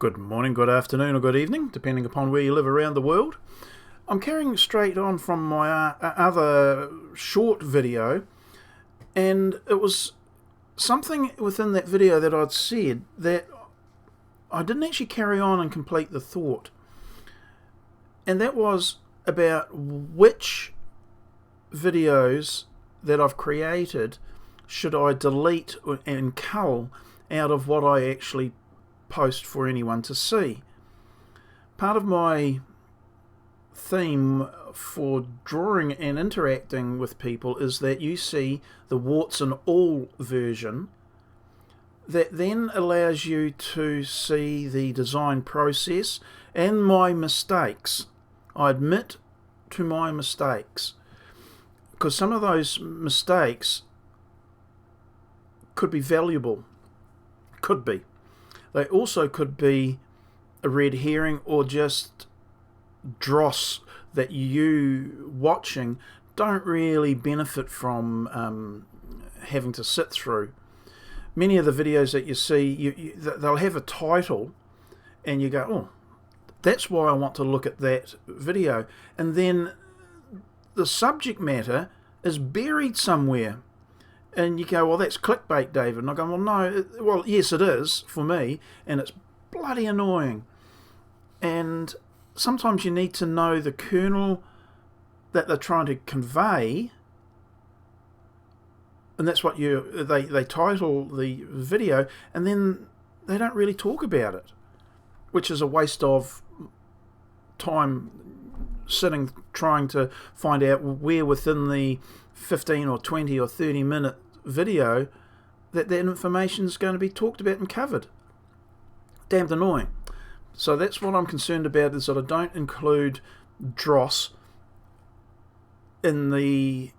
Good morning, good afternoon, or good evening, depending upon where you live around the world. I'm carrying straight on from my other short video, and it was something within that video that I'd said that I didn't actually carry on and complete the thought. And that was about which videos that I've created should I delete and cull out of what I actually post for anyone to see. Part of my theme for drawing and interacting with people is that you see the warts and all version that then allows you to see the design process and my mistakes. I admit to my mistakes, because some of those mistakes could be valuable. Could be. They also could be a red herring or just dross that you watching don't really benefit from having to sit through. Many of the videos that you see, they'll have a title and you go, oh, that's why I want to look at that video. And then the subject matter is buried somewhere. And you go, well, that's clickbait, David. And I go, well, no. Well, yes, it is for me, and it's bloody annoying. And sometimes you need to know the kernel that they're trying to convey, and that's what they title the video, and then they don't really talk about it, which is a waste of time sitting trying to find out where within the 15 or 20 or 30 minute video that information is going to be talked about and covered. Damned annoying. So that's what I'm concerned about, is that I don't include dross in the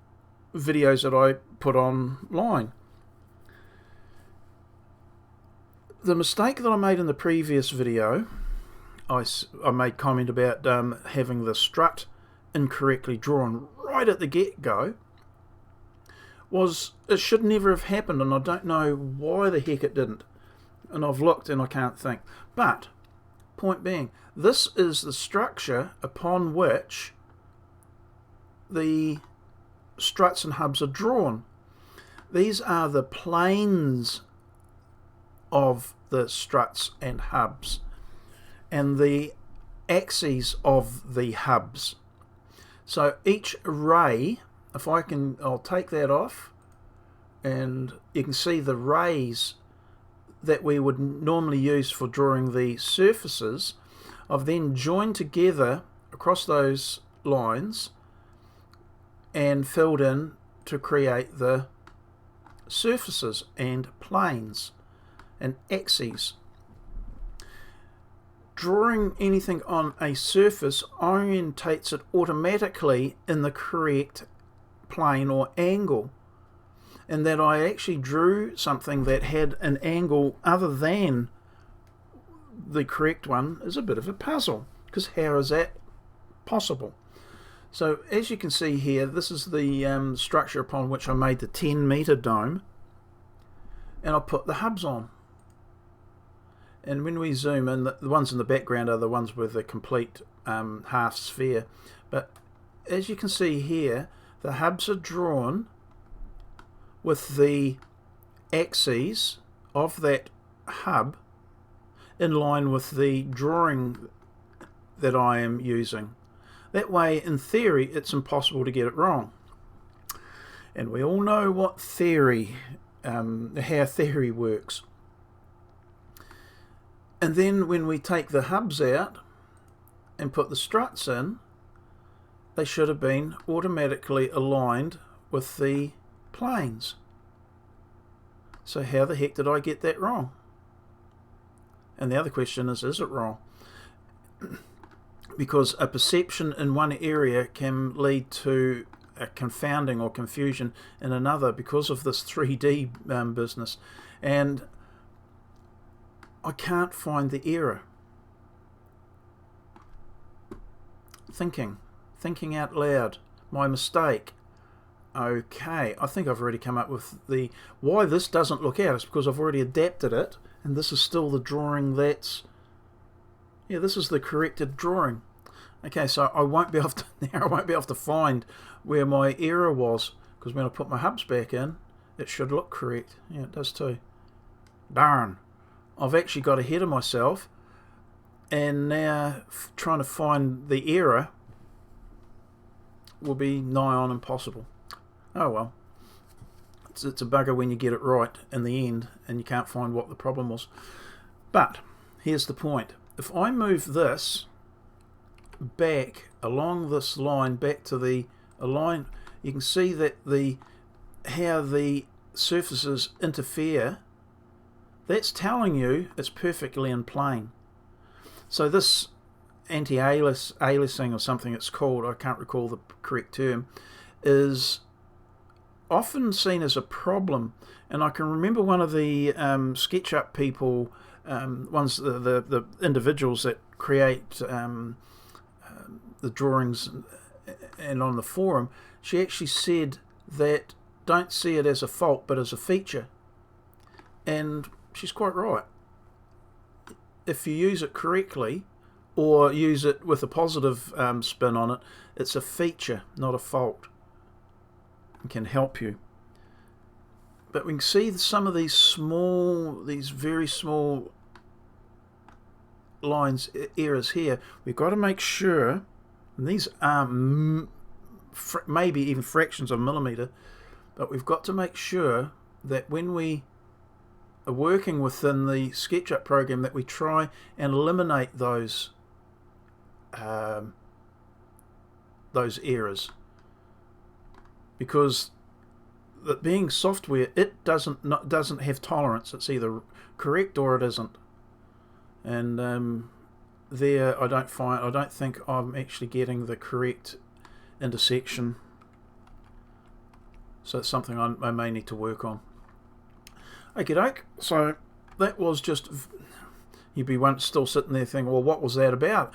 videos that I put online. The mistake that I made in the previous video, I made comment about having the strut incorrectly drawn right at the get-go, was it should never have happened, and I don't know why the heck it didn't. And I've looked and I can't think. But, point being, this is the structure upon which the struts and hubs are drawn. These are the planes of the struts and hubs, and the axes of the hubs. So each ray, if I can, I'll take that off, and you can see the rays that we would normally use for drawing the surfaces. I've then joined together across those lines and filled in to create the surfaces and planes and axes. Drawing anything on a surface orientates it automatically in the correct plane or angle, and that I actually drew something that had an angle other than the correct one is a bit of a puzzle, because how is that possible? So as you can see here, this is the structure upon which I made the 10-meter dome, and I put the hubs on. And when we zoom in, the ones in the background are the ones with the complete half sphere. But as you can see here, the hubs are drawn with the axes of that hub in line with the drawing that I am using. That way, in theory, it's impossible to get it wrong. And we all know what theory, how theory works. And then when we take the hubs out and put the struts in, they should have been automatically aligned with the planes. So how the heck did I get that wrong? And the other question is it wrong? Because a perception in one area can lead to a confounding or confusion in another because of this 3D business. And I can't find the error. Thinking out loud. My mistake. Okay, I think I've already come up with the why this doesn't look out. It's because I've already adapted it, and this is still the drawing that's Yeah, this is the corrected drawing. Okay, so I won't be able to now. I won't be able to find where my error was, because when I put my hubs back in, it should look correct. Yeah, it does too. Darn! I've actually got ahead of myself, and now trying to find the error will be nigh on impossible. Oh well. It's a bugger when you get it right in the end and you can't find what the problem was. But here's the point. If I move this back along this line back to the line, you can see that how the surfaces interfere. That's telling you it's perfectly in plane. So this anti-aliasing or something it's called, I can't recall the correct term, is often seen as a problem. And I can remember one of the SketchUp people, the individuals that create the drawings and on the forum, she actually said that don't see it as a fault but as a feature. And she's quite right. If you use it correctly, or use it with a positive spin on it, it's a feature, not a fault. It can help you. But we can see some of these very small lines, errors here. We've got to make sure, and these are maybe even fractions of a millimeter, but we've got to make sure that when we are working within the SketchUp program that we try and eliminate those errors, because that being software, it doesn't have tolerance. It's either correct or it isn't. And there I don't think I'm actually getting the correct intersection, so it's something I may need to work on. Okie doke. So that was just, you'd be still sitting there thinking, well, what was that about?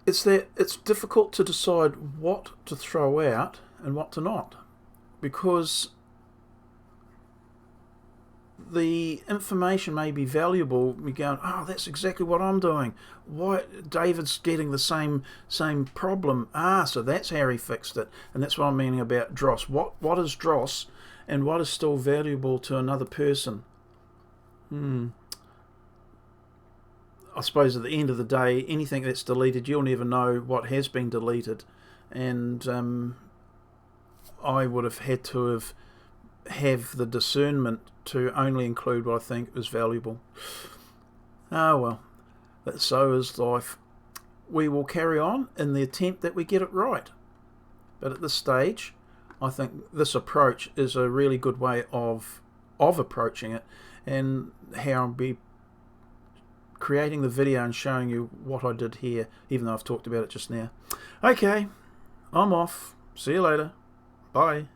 It's that it's difficult to decide what to throw out and what to not, because the information may be valuable. You're going, oh, that's exactly what I'm doing. Why David's getting the same problem? So that's how he fixed it. And that's what I'm meaning about dross. What is dross, and what is still valuable to another person? I suppose at the end of the day, anything that's deleted, you'll never know what has been deleted. And I would have had to have the discernment to only include what I think is valuable. Well, so is life. We will carry on in the attempt that we get it right. But at this stage, I think this approach is a really good way of approaching it, and how I'll be creating the video and showing you what I did here, even though I've talked about it just now. Okay, I'm off. See you later. Bye.